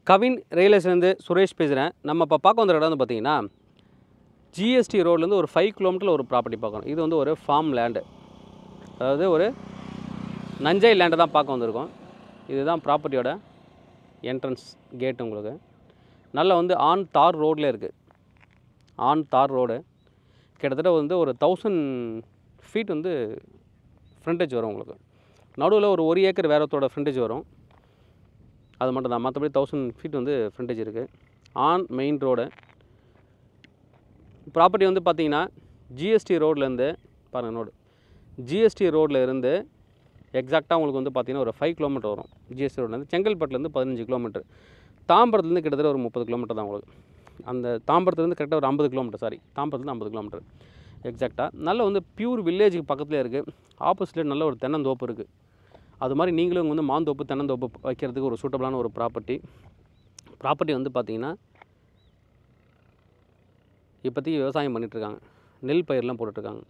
Kavin real எஸ்டேட்லேருந்து Suresh பேசுகிறேன். நம்ம இப்போ பார்க்க வந்த இடம் வந்து பார்த்தீங்கன்னா, ஜிஎஸ்டி ரோட்லேருந்து ஒரு 5 கிலோமீட்டரில் ஒரு ப்ராப்பர்ட்டி பார்க்கணும். இது வந்து ஒரு ஃபார்ம் லேண்டு, அதாவது ஒரு நஞ்சை லேண்டை தான் பார்க்க வந்திருக்கோம். இதுதான் ப்ராப்பர்ட்டியோட என்ட்ரன்ஸ் கேட். உங்களுக்கு நல்லா வந்து ஆன் தார் ரோட்லேயே இருக்குது. ஆன் தார் ரோடு கிட்டத்தட்ட வந்து ஒரு 1000 ஃபீட் வந்து ஃப்ரண்டேஜ் வரும். உங்களுக்கு நடுவில் ஒரு 1 ஏக்கர் வேறத்தோட ஃப்ரண்டேஜ் வரும். அது மட்டும் தான், மற்றபடி 1000 ஃபீட் வந்து ஃப்ரண்டேஜ் இருக்குது. ஆன் மெயின் ரோடு ப்ராப்பர்ட்டி வந்து பார்த்திங்கன்னா, ஜிஎஸ்டி ரோட்லேருந்து பாருங்கள் ரோடு, ஜிஎஸ்டி ரோட்டில் இருந்து எக்ஸாக்டாக உங்களுக்கு வந்து பார்த்திங்கன்னா ஒரு 5 கிலோமீட்டர் வரும். ஜிஎஸ்டி ரோட்லேருந்து செங்கல்பட்டுலேருந்து 15 கிலோமீட்டர், தாம்பரத்துலேருந்து கிட்டத்தட்ட ஒரு 30 கிலோமீட்டர் தான் உங்களுக்கு. அந்த தாம்பரத்துலேருந்து கரெக்டாக ஒரு 50 கிலோமீட்டர், தாம்பரத்துலேருந்து 50 கிலோமீட்டர் எக்ஸாக்டாக. நல்ல வந்து பியூர் வில்லேஜுக்கு பக்கத்துலேயே இருக்குது. ஆப்போசிட்டில் நல்ல ஒரு தென்னந்தோப்பு இருக்குது. அது மாதிரி நீங்களும் இங்கே வந்து மாந்தோப்பு தென்னந்தோப்பு வைக்கிறதுக்கு ஒரு சூட்டபிளான ஒரு ப்ராப்பர்ட்டி வந்து பார்த்திங்கன்னா, இப்போதைக்கு விவசாயம் பண்ணிகிட்ருக்காங்க. நெல் பயிரெலாம் போட்டுட்ருக்காங்க.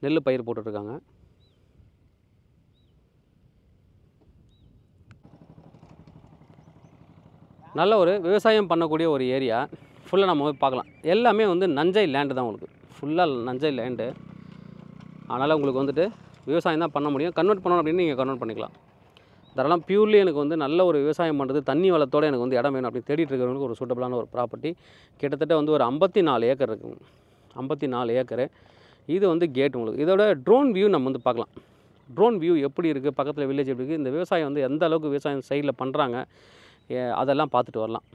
நெல் பயிர் போட்டுட்ருக்காங்க. நல்ல ஒரு விவசாயம் பண்ணக்கூடிய ஒரு ஏரியா. ஃபுல்லாக நம்ம போய் பார்க்கலாம். எல்லாமே வந்து நஞ்சை லேண்டு தான் உங்களுக்கு. ஃபுல்லாக நஞ்சை லேண்டு. அதனால் உங்களுக்கு வந்துட்டு விவசாயம் தான் பண்ண முடியும். கன்வெர்ட் பண்ணணும் அப்படின்னு நீங்கள் கன்வெர்ட் பண்ணிக்கலாம். அதெல்லாம் பியூர்லி எனக்கு வந்து நல்ல ஒரு விவசாயம் பண்ணுறது, தண்ணி வளத்தோடு எனக்கு வந்து இடம் வேணும் அப்படின்னு தேடிட்டு இருக்கிறவங்களுக்கு ஒரு சூட்டபிளான ஒரு ப்ராப்பர்ட்டி. கிட்டத்தட்ட வந்து ஒரு 54 ஏக்கர் இருக்குங்க. 54 ஏக்கரு. இது வந்து கேட் உங்களுக்கு. இதோட ட்ரோன் வியூ நம்ம வந்து பார்க்கலாம். ட்ரோன் வியூ எப்படி இருக்குது, பக்கத்தில் வில்லேஜ் எப்படி இருக்குது, இந்த விவசாயம் வந்து எந்த அளவுக்கு விவசாயம் சைடில் பண்ணுறாங்க, அதெல்லாம் பார்த்துட்டு வரலாம்.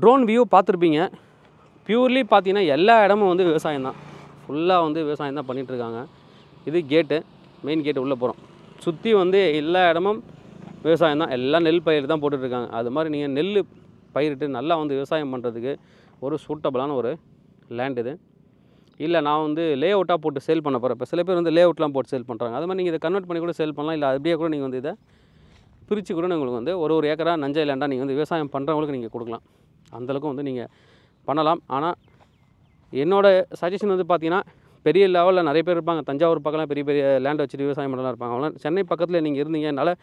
ட்ரோன் வியூ பார்த்துருப்பீங்க. பியூர்லி பார்த்தீங்கன்னா எல்லா இடமும் வந்து விவசாயம் தான், ஃபுல்லாக வந்து விவசாயம் தான் பண்ணிகிட்ருக்காங்க. இது கேட்டு, மெயின் கேட்டு உள்ளே போகிறோம். சுற்றி வந்து எல்லா இடமும் விவசாயம் தான், எல்லாம் நெல் பயிர் தான் போட்டுட்ருக்காங்க. அது மாதிரி நீங்கள் நெல் பயிரிட்டு நல்லா வந்து விவசாயம் பண்ணுறதுக்கு ஒரு சூட்டபிளான ஒரு லேண்ட் இது. இல்லை நான் வந்து லே அவுட்டாக போட்டு சேல் பண்ண போகிறேன். இப்போ சில பேர் வந்து லே அவுட்லாம் போட்டு சேல் பண்ணுறாங்க. அது மாதிரி நீங்கள் இதை கன்வெர்ட் பண்ணி கூட சேல் பண்ணலாம். இல்லை அப்படியே கூட நீங்கள் வந்து இதை பிரித்து கூட உங்களுக்கு வந்து ஒரு ஏக்கரா நஞ்சை லேண்டாக நீங்கள் வந்து விவசாயம் பண்ணுறவங்களுக்கு நீங்கள் கொடுக்கலாம். அந்தளவுக்கு வந்து நீங்கள் பண்ணலாம். ஆனால் என்னோடய சஜஷன் வந்து பார்த்தீங்கன்னா, பெரிய லெவலில் நிறைய பேர் இருப்பாங்க. தஞ்சாவூர் பக்கம்லாம் பெரிய பெரிய லேண்டை வச்சுட்டு விவசாயம் பண்ணலாம் இருப்பாங்க. அவங்களாம் சென்னை பக்கத்தில் நீங்கள் இருந்தீங்க, என்னால்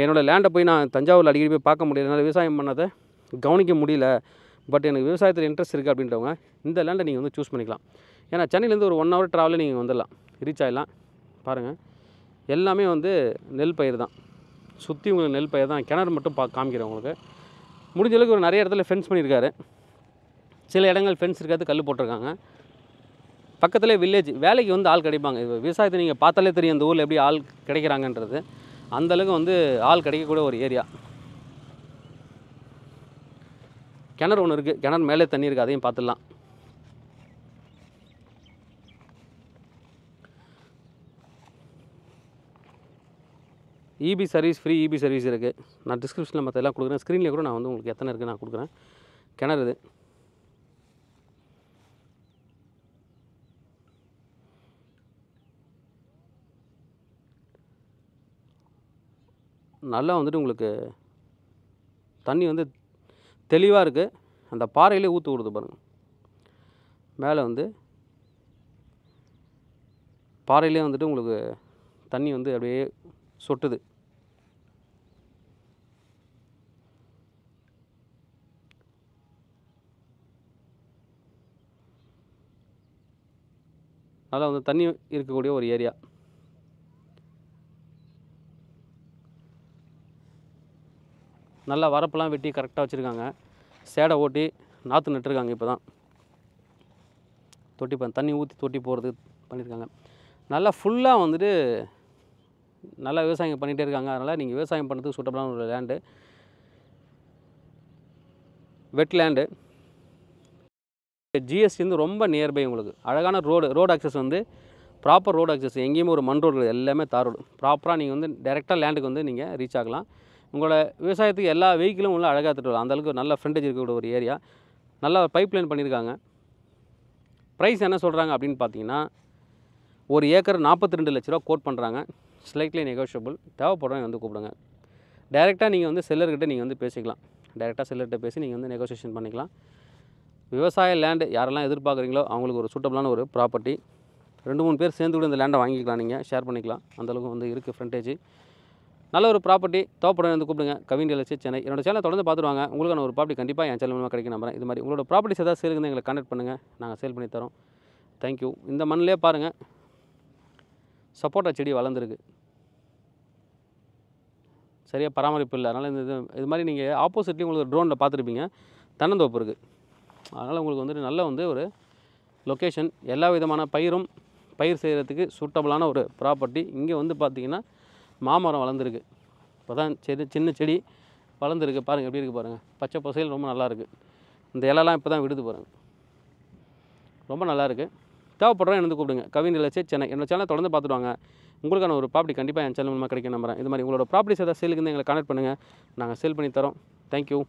என்னோடய லேண்டை போய் நான் தஞ்சாவூரில் அடிக்கடி போய் பார்க்க முடியல, என்னால் விவசாயம் பண்ணதை கவனிக்க முடியல, பட் எனக்கு விவசாயத்தில் இன்ட்ரெஸ்ட் இருக்குது அப்படின்றவங்க இந்த லேண்டை நீங்கள் வந்து சூஸ் பண்ணிக்கலாம். ஏன்னா சென்னையிலேருந்து ஒரு 1 ஹவர் ட்ராவலில் நீங்கள் வந்துடலாம், ரீச் ஆகிடலாம். பாருங்கள், எல்லாமே வந்து நெல் பயிர் தான், சுற்றி உங்களுக்கு நெல் பயிர் தான். கிணறு மட்டும் காமிக்கிறேன் உங்களுக்கு. முடிஞ்ச அளவுக்கு ஒரு நிறைய இடத்துல ஃபென்ஸ் பண்ணியிருக்காரு. சில இடங்கள் ஃபென்ஸ் இருக்காது, கல் போட்டிருக்காங்க. பக்கத்துலேயே வில்லேஜ், வேலைக்கு வந்து ஆள் கிடைப்பாங்க. இது விவசாயத்தை நீங்கள் பார்த்தாலே தெரியும் இந்த ஊரில் எப்படி ஆள் கிடைக்கிறாங்கன்றது. அந்தளவுக்கு வந்து ஆள் கிடைக்கக்கூடிய ஒரு ஏரியா. கிணறு ஒன்று இருக்குது, கிணறு மேலே தண்ணி இருக்குது, அதையும் பார்த்துடலாம். EB service, free EB service இருக்குது. நான் டிஸ்கிரிப்ஷனில் மற்ற எல்லாம் கொடுக்குறேன். ஸ்க்ரீனில் கூட நான் வந்து உங்களுக்கு எத்தனை இருக்குது நான் கொடுக்குறேன். கிணறு இது. நல்லா வந்துட்டு உங்களுக்கு தண்ணி வந்து தெளிவாக இருக்குது. அந்த பாறையிலே ஊற்று விடுது பாருங்கள். மேலே வந்து பாறையிலே வந்துட்டு உங்களுக்கு தண்ணி வந்து அப்படியே சொட்டுது. நல்லா வந்து தண்ணி இருக்கக்கூடிய ஒரு ஏரியா. நல்லா வரப்பெல்லாம் வெட்டி கரெக்டாக வச்சுருக்காங்க. சேடை ஓட்டி நாற்று நட்டுருக்காங்க. இப்போ தான் தொட்டி தண்ணி ஊற்றி தொட்டி போகிறது பண்ணியிருக்காங்க. நல்லா ஃபுல்லாக வந்துட்டு நல்லா விவசாயம் பண்ணிகிட்டே இருக்காங்க. அதனால் நீங்கள் விவசாயம் பண்ணுறதுக்கு சூட்டபிளான ஒரு லேண்டு, வெட் லேண்டு. ஜிஎஸ்டி வந்து ரொம்ப நியர்பை உங்களுக்கு. அழகான ரோடு ஆக்சஸ் வந்து ப்ராப்பர் ரோடு ஆக்சஸ், எங்கேயுமே ஒரு மண் ரோடு, எல்லாமே தார் ரோடு. ப்ராப்பராக நீங்கள் வந்து டேரெக்டாக லேண்டுக்கு வந்து நீங்கள் ரீச் ஆகலாம். உங்களோட விவசாயத்துக்கு எல்லா வெஹிக்கிளும் உள்ள அழகாக எடுத்துகிட்டு வரலாம். அந்தளவுக்கு நல்ல ஃப்ரண்டேஜ் இருக்கக்கூடிய ஒரு ஏரியா. நல்லா பைப் லைன் பண்ணியிருக்காங்க. ப்ரைஸ் என்ன சொல்கிறாங்க அப்படின்னு பார்த்தீங்கன்னா, ஒரு ஏக்கர் 42 லட்ச ரூபா கோட் பண்ணுறாங்க. Slightly negotiable. தேவைப்படுறவங்க வந்து கூப்பிடுங்க. டேரெக்டாக நீங்கள் வந்து செல்லர்கிட்ட நீங்கள் வந்து பேசிக்கலாம். டேரெக்டாக செல்லர்கிட்ட பேசி நீங்கள் வந்து நெகோசியேஷன் பண்ணிக்கலாம். விவசாய லேண்டு யாரெல்லாம் எதிர்பார்க்குறீங்களோ அவங்களுக்கு ஒரு சூட்டபிளான ஒரு ப்ராப்பர்ட்டி. 2-3 பேர் சேர்ந்து கூட இந்த லேண்டை வாங்கிக்கலாம், நீங்கள் ஷேர் பண்ணிக்கலாம். அந்தளவுக்கு வந்து இருக்குது ஃப்ரண்டேஜ். நல்ல ஒரு ப்ராப்பர்ட்டி. தேவைப்படுறவங்க வந்து கூப்பிடுங்க. Kavin real estate Chennai. என்னோட சேனலை தொடர்ந்து பார்த்துருவாங்க. உங்களுக்கான ஒரு ப்ராப்பர்ட்டி கண்டிப்பாக என் சேனல் மூலமாக கிடைக்கும் நம்புறேன். இது மாதிரி உங்களோட ப்ராப்பர்ட்டிஸ் ஏதாவது சேலுக்கு எங்களை கான்டெக்ட் பண்ணுங்கள், நாங்கள் சேல் பண்ணி தரோம். தேங்க்யூ. இந்த மண்ணிலே பாருங்கள், சப்போட்டா செடி வளர்ந்துருக்கு, சரியாக பராமரிப்பு இல்லை. அதனால் இது மாதிரி நீங்கள் ஆப்போசிட்லேயும் உங்களுக்கு ட்ரோனில் பார்த்துருப்பீங்க, தென்னந்தோப்பு இருக்குது. அதனால் உங்களுக்கு வந்துட்டு நல்ல வந்து ஒரு லொக்கேஷன், எல்லா விதமான பயிர் செய்கிறதுக்கு சூட்டபிளான ஒரு ப்ராப்பர்ட்டி. இங்கே வந்து பார்த்திங்கன்னா மாமரம் வளர்ந்துருக்கு. இப்போ தான் சின்ன செடி வளர்ந்துருக்கு. பாருங்கள் எப்படி இருக்குது பாருங்கள், பச்சை பசையில் ரொம்ப நல்லாயிருக்கு. இந்த இலலாம் இப்போ தான் விடுது பாருங்கள், ரொம்ப நல்லாயிருக்கு. தேவைப்படுறோம் வந்து கூப்பிடுங்க. Kavin real estate Chennai. என்னோட சேனலை தொடர்ந்து பார்த்துருவாங்க. உங்களுக்கான ஒரு ப்ராப்பர்ட்டி கண்டிப்பாக என் சேனல் மூலமாக கிடைக்கும் நம்புறேன். இது மாதிரி உங்களோட ப்ராப்பர்ட்டிஸ் ஏதாவது சேலுக்கு எங்களை கான்டெக்ட் பண்ணுங்கள், நாங்கள் சேல் பண்ணி தரோம். தேங்க்யூ.